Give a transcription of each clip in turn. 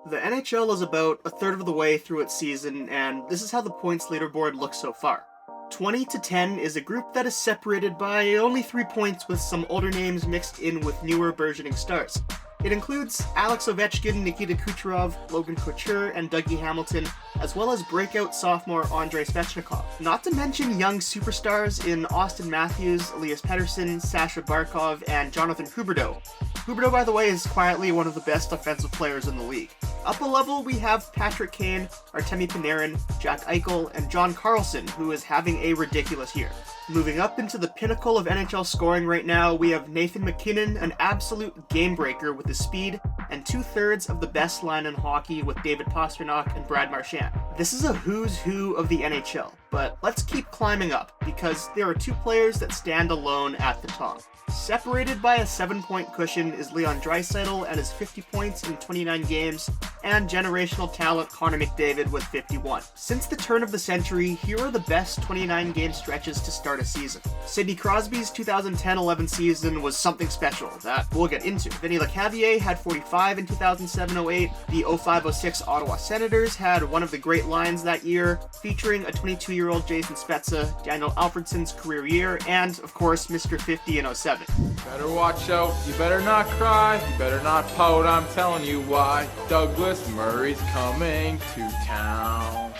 The NHL is about a third of the way through its season, and this is how the points leaderboard looks so far. 20 to 10 is a group that is separated by only 3 points, with some older names mixed in with newer burgeoning stars. It includes Alex Ovechkin, Nikita Kucherov, Logan Couture, and Dougie Hamilton, as well as breakout sophomore Andrei Svechnikov. Not to mention young superstars in Austin Matthews, Elias Pettersson, Sasha Barkov, and Jonathan Huberdeau. Huberdeau, by the way, is quietly one of the best offensive players in the league. Up a level, we have Patrick Kane, Artemi Panarin, Jack Eichel, and John Carlson, who is having a ridiculous year. Moving up into the pinnacle of NHL scoring right now, we have Nathan MacKinnon, an absolute game breaker with his speed, and 2/3 of the best line in hockey with David Pastrnak and Brad Marchand. This is a who's who of the NHL, but let's keep climbing up, because there are 2 players that stand alone at the top. Separated by a 7-point cushion is Leon Draisaitl and his 50 points in 29 games, and generational talent Connor McDavid with 51. Since the turn of the century, here are the best 29-game stretches to start a season. Sidney Crosby's 2010-11 season was something special that we'll get into. Vinny Lecavalier had 45 in 2007-08. The 05-06 Ottawa Senators had one of the great lines that year, featuring a 22-year-old Jason Spezza, Daniel Alfredsson's career year, and, of course, Mr. 50 in 07. Better watch out, you better not cry, you better not pout, I'm telling you why. Douglas Murray's coming to town.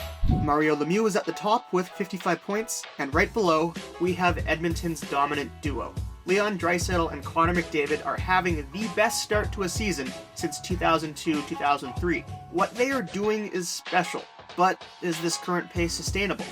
Mario Lemieux is at the top with 55 points, and right below, we have Edmonton's dominant duo. Leon Draisaitl and Connor McDavid are having the best start to a season since 2002-2003. What they are doing is special, but is this current pace sustainable?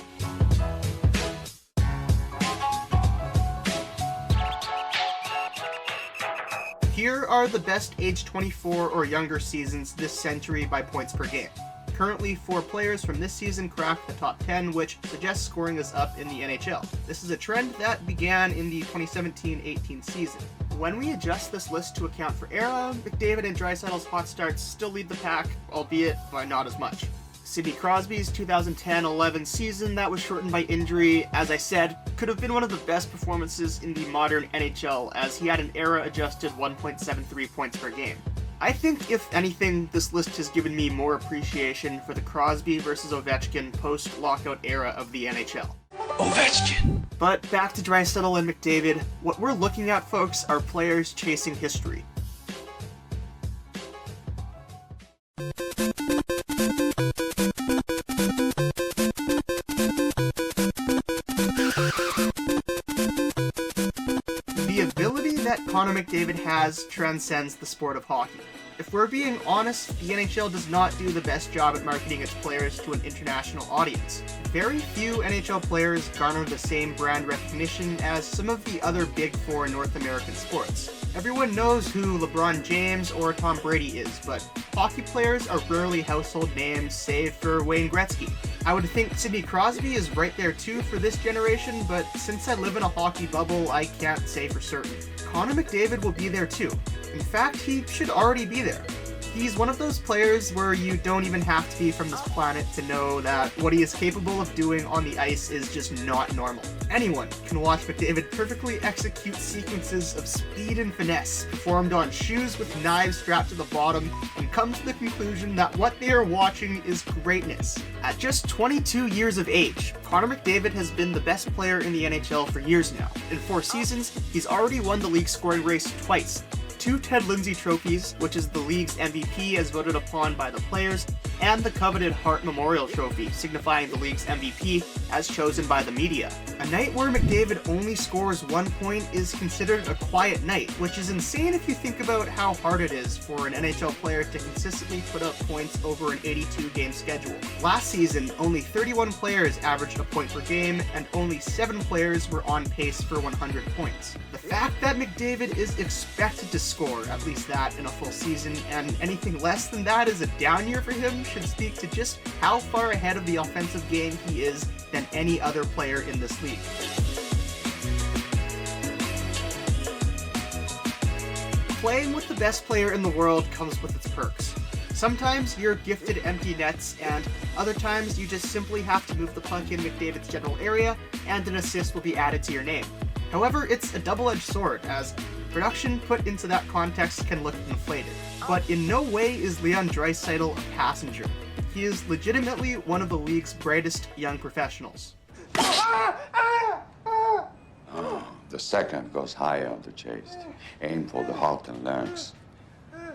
Here are the best age 24 or younger seasons this century by points per game. Currently, 4 players from this season cracked the top 10, which suggests scoring is up in the NHL. This is a trend that began in the 2017-18 season. When we adjust this list to account for era, McDavid and Draisaitl's hot starts still lead the pack, albeit by not as much. Sidney Crosby's 2010-11 season that was shortened by injury, as I said, could have been one of the best performances in the modern NHL, as he had an era-adjusted 1.73 points per game. I think, if anything, this list has given me more appreciation for the Crosby versus Ovechkin post-lockout era of the NHL. Ovechkin! But back to Draisaitl and McDavid, what we're looking at, folks, are players chasing history. The ability that Connor McDavid has transcends the sport of hockey. If we're being honest, the NHL does not do the best job at marketing its players to an international audience. Very few NHL players garner the same brand recognition as some of the other Big Four North American sports. Everyone knows who LeBron James or Tom Brady is, but hockey players are rarely household names save for Wayne Gretzky. I would think Sidney Crosby is right there too for this generation, but since I live in a hockey bubble, I can't say for certain. Connor McDavid will be there too. In fact, he should already be there. He's one of those players where you don't even have to be from this planet to know that what he is capable of doing on the ice is just not normal. Anyone can watch McDavid perfectly execute sequences of speed and finesse performed on shoes with knives strapped to the bottom and come to the conclusion that what they are watching is greatness. At just 22 years of age, Connor McDavid has been the best player in the NHL for years now. In 4 seasons, he's already won the league scoring race twice. 2 Ted Lindsay trophies, which is the league's MVP as voted upon by the players, and the coveted Hart Memorial Trophy, signifying the league's MVP as chosen by the media. A night where McDavid only scores 1 point is considered a quiet night, which is insane if you think about how hard it is for an NHL player to consistently put up points over an 82-game schedule. Last season, only 31 players averaged a point per game, and only 7 players were on pace for 100 points. The fact that McDavid is expected to score at least that in a full season, and anything less than that is a down year for him, should speak to just how far ahead of the offensive game he is than any other player in this league. Playing with the best player in the world comes with its perks. Sometimes you're gifted empty nets, and other times you just simply have to move the puck in McDavid's general area, and an assist will be added to your name. However, it's a double-edged sword, as Production put into that context can look inflated, but in no way is Leon Draisaitl a passenger. He is legitimately one of the league's brightest young professionals. The second goes higher on the chest. Aim for the heart and larynx.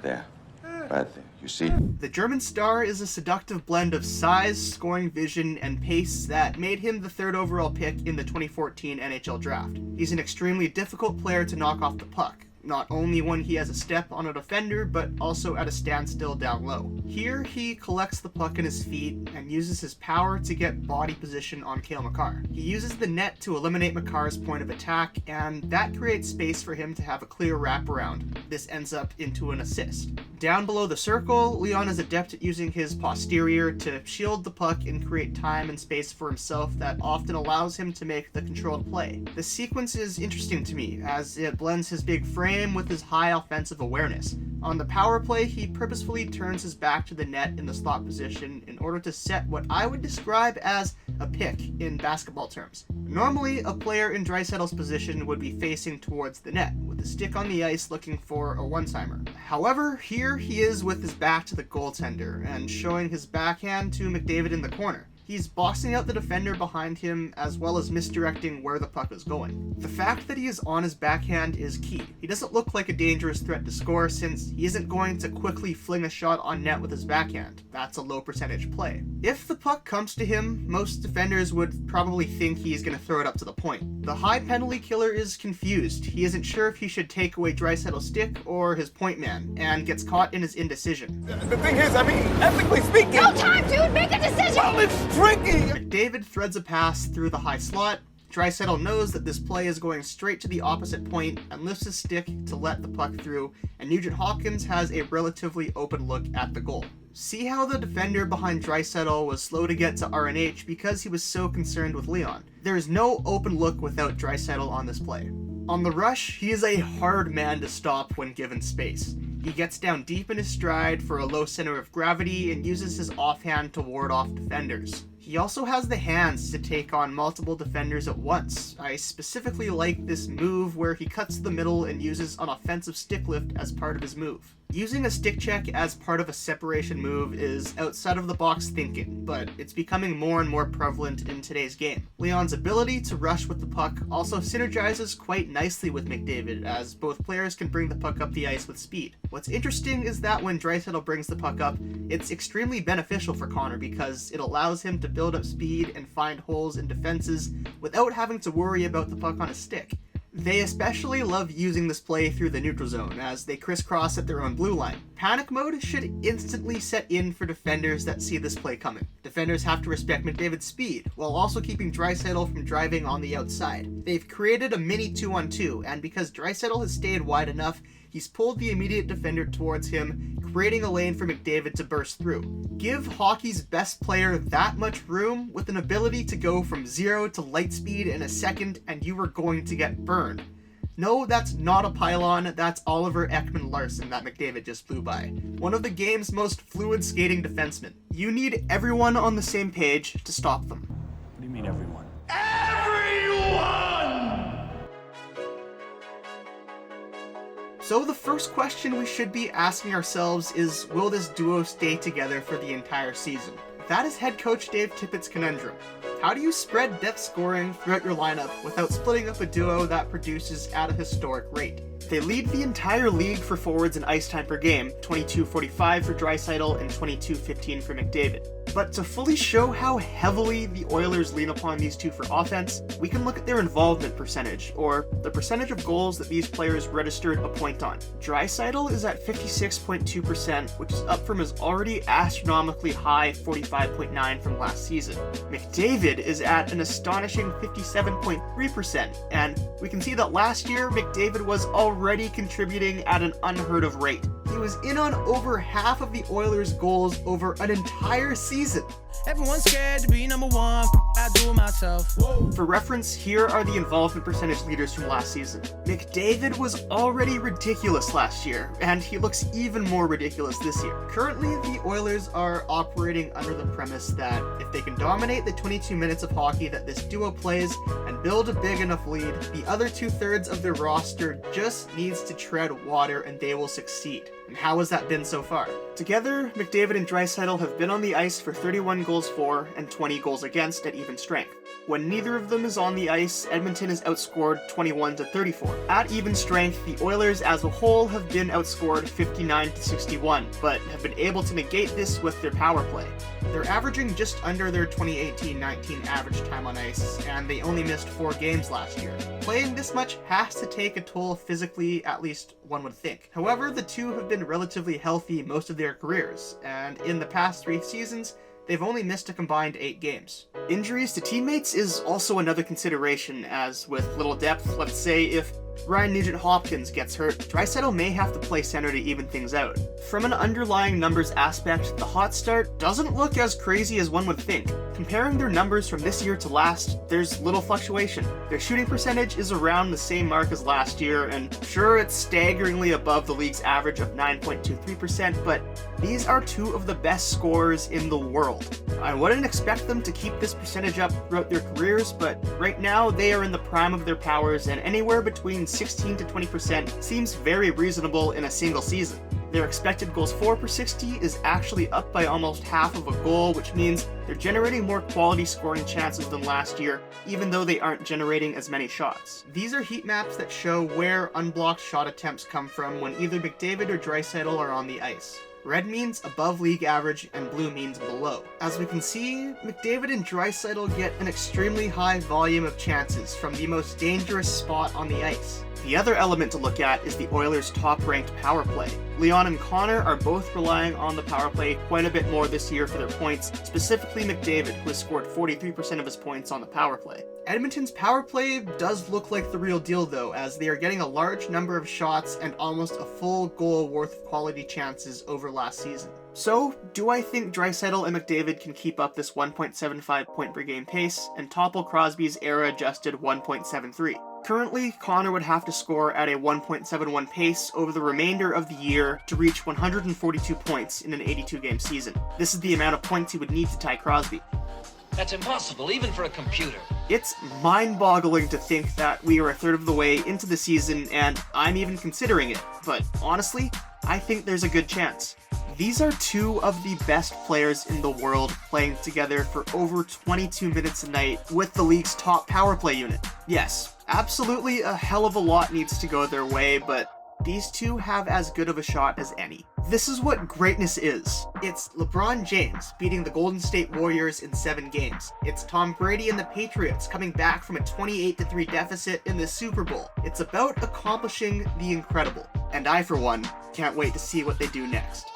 There. Right there. You see? The German star is a seductive blend of size, scoring vision, and pace that made him the 3rd overall pick in the 2014 NHL draft. He's an extremely difficult player to knock off the puck, not only when he has a step on a defender, but also at a standstill down low. Here, he collects the puck in his feet and uses his power to get body position on Cale Makar. He uses the net to eliminate Makar's point of attack, and that creates space for him to have a clear wraparound. This ends up into an assist. Down below the circle, Leon is adept at using his posterior to shield the puck and create time and space for himself that often allows him to make the controlled play. The sequence is interesting to me, as it blends his big frame with his high offensive awareness. On the power play, he purposefully turns his back to the net in the slot position in order to set what I would describe as a pick in basketball terms. Normally, a player in Draisaitl's position would be facing towards the net, with the stick on the ice looking for a one-timer. However, here he is with his back to the goaltender and showing his backhand to McDavid in the corner. He's boxing out the defender behind him as well as misdirecting where the puck is going. The fact that he is on his backhand is key. He doesn't look like a dangerous threat to score since he isn't going to quickly fling a shot on net with his backhand. That's a low percentage play. If the puck comes to him, most defenders would probably think he's going to throw it up to the point. The high penalty killer is confused. He isn't sure if he should take away Draisaitl's stick or his point man, and gets caught in his indecision. The thing is, I mean, ethically speaking... No time, dude! Make a decision! Well, it's tricky! McDavid threads a pass through the high slot. Draisaitl knows that this play is going straight to the opposite point and lifts his stick to let the puck through, and Nugent Hopkins has a relatively open look at the goal. See how the defender behind Draisaitl was slow to get to RNH because he was so concerned with Leon. There is no open look without Draisaitl on this play. On the rush, he is a hard man to stop when given space. He gets down deep in his stride for a low center of gravity and uses his offhand to ward off defenders. He also has the hands to take on multiple defenders at once. I specifically like this move where he cuts to the middle and uses an offensive stick lift as part of his move. Using a stick check as part of a separation move is outside of the box thinking, but it's becoming more and more prevalent in today's game. Leon's ability to rush with the puck also synergizes quite nicely with McDavid, as both players can bring the puck up the ice with speed. What's interesting is that when Draisaitl brings the puck up, it's extremely beneficial for Connor because it allows him to build up speed and find holes in defenses without having to worry about the puck on his stick. They especially love using this play through the neutral zone as they crisscross at their own blue line. Panic mode should instantly set in for defenders that see this play coming. Defenders have to respect McDavid's speed, while also keeping Draisaitl from driving on the outside. They've created a mini 2-on-2, and because Draisaitl has stayed wide enough, he's pulled the immediate defender towards him, creating a lane for McDavid to burst through. Give hockey's best player that much room with an ability to go from 0 to light speed in a second and you are going to get burned. No, that's not a pylon, that's Oliver Ekman-Larsson that McDavid just flew by. One of the game's most fluid skating defensemen. You need everyone on the same page to stop them. What do you mean, everyone? So the first question we should be asking ourselves is, will this duo stay together for the entire season? That is head coach Dave Tippett's conundrum. How do you spread depth scoring throughout your lineup without splitting up a duo that produces at a historic rate? They lead the entire league for forwards in ice time per game, 22.45 for Draisaitl and 22.15 for McDavid. But to fully show how heavily the Oilers lean upon these two for offense, we can look at their involvement percentage, or the percentage of goals that these players registered a point on. Draisaitl is at 56.2%, which is up from his already astronomically high 45.9% from last season. McDavid is at an astonishing 57.3%, and we can see that last year McDavid was already contributing at an unheard of rate. He was in on over half of the Oilers' goals over an entire season. Everyone's scared to be number one. I do it myself. For reference, here are the involvement percentage leaders from last season. McDavid was already ridiculous last year, and he looks even more ridiculous this year. Currently, the Oilers are operating under the premise that if they can dominate the 22 minutes of hockey that this duo plays and build a big enough lead, the other 2/3 of their roster just needs to tread water and they will succeed. And how has that been so far? Together, McDavid and Draisaitl have been on the ice for 31 goals for and 20 goals against at even strength. When neither of them is on the ice, Edmonton is outscored 21-34. At even strength, the Oilers as a whole have been outscored 59-61, but have been able to negate this with their power play. They're averaging just under their 2018-19 average time on ice, and they only missed 4 games last year. Playing this much has to take a toll physically, at least one would think. However, the two have been relatively healthy most of their careers, and in the past 3 seasons, they've only missed a combined 8 games. Injuries to teammates is also another consideration, as with little depth, let's say if Ryan Nugent-Hopkins gets hurt, Draisaitl may have to play center to even things out. From an underlying numbers aspect, the hot start doesn't look as crazy as one would think. Comparing their numbers from this year to last, there's little fluctuation. Their shooting percentage is around the same mark as last year, and sure, it's staggeringly above the league's average of 9.23%, but these are 2 of the best scorers in the world. I wouldn't expect them to keep this percentage up throughout their careers, but right now they are in the prime of their powers, and anywhere between 16 to 20% seems very reasonable in a single season. Their expected goals for per 60 is actually up by almost half of a goal, which means they're generating more quality scoring chances than last year, even though they aren't generating as many shots. These are heat maps that show where unblocked shot attempts come from when either McDavid or Draisaitl are on the ice. Red means above league average and blue means below. As we can see, McDavid and Draisaitl get an extremely high volume of chances from the most dangerous spot on the ice. The other element to look at is the Oilers' top-ranked power play. Leon and Connor are both relying on the power play quite a bit more this year for their points, specifically McDavid, who has scored 43% of his points on the power play. Edmonton's power play does look like the real deal though, as they are getting a large number of shots and almost a full goal worth of quality chances over last season. So, do I think Draisaitl and McDavid can keep up this 1.75 point per game pace and topple Crosby's era-adjusted 1.73? Currently, Connor would have to score at a 1.71 pace over the remainder of the year to reach 142 points in an 82-game season. This is the amount of points he would need to tie Crosby. That's impossible, even for a computer. It's mind-boggling to think that we are a third of the way into the season and I'm even considering it, but honestly, I think there's a good chance. These are 2 of the best players in the world playing together for over 22 minutes a night with the league's top power play unit. Yes, absolutely a hell of a lot needs to go their way, but these 2 have as good of a shot as any. This is what greatness is. It's LeBron James beating the Golden State Warriors in 7 games. It's Tom Brady and the Patriots coming back from a 28-3 deficit in the Super Bowl. It's about accomplishing the incredible. And I, for one, can't wait to see what they do next.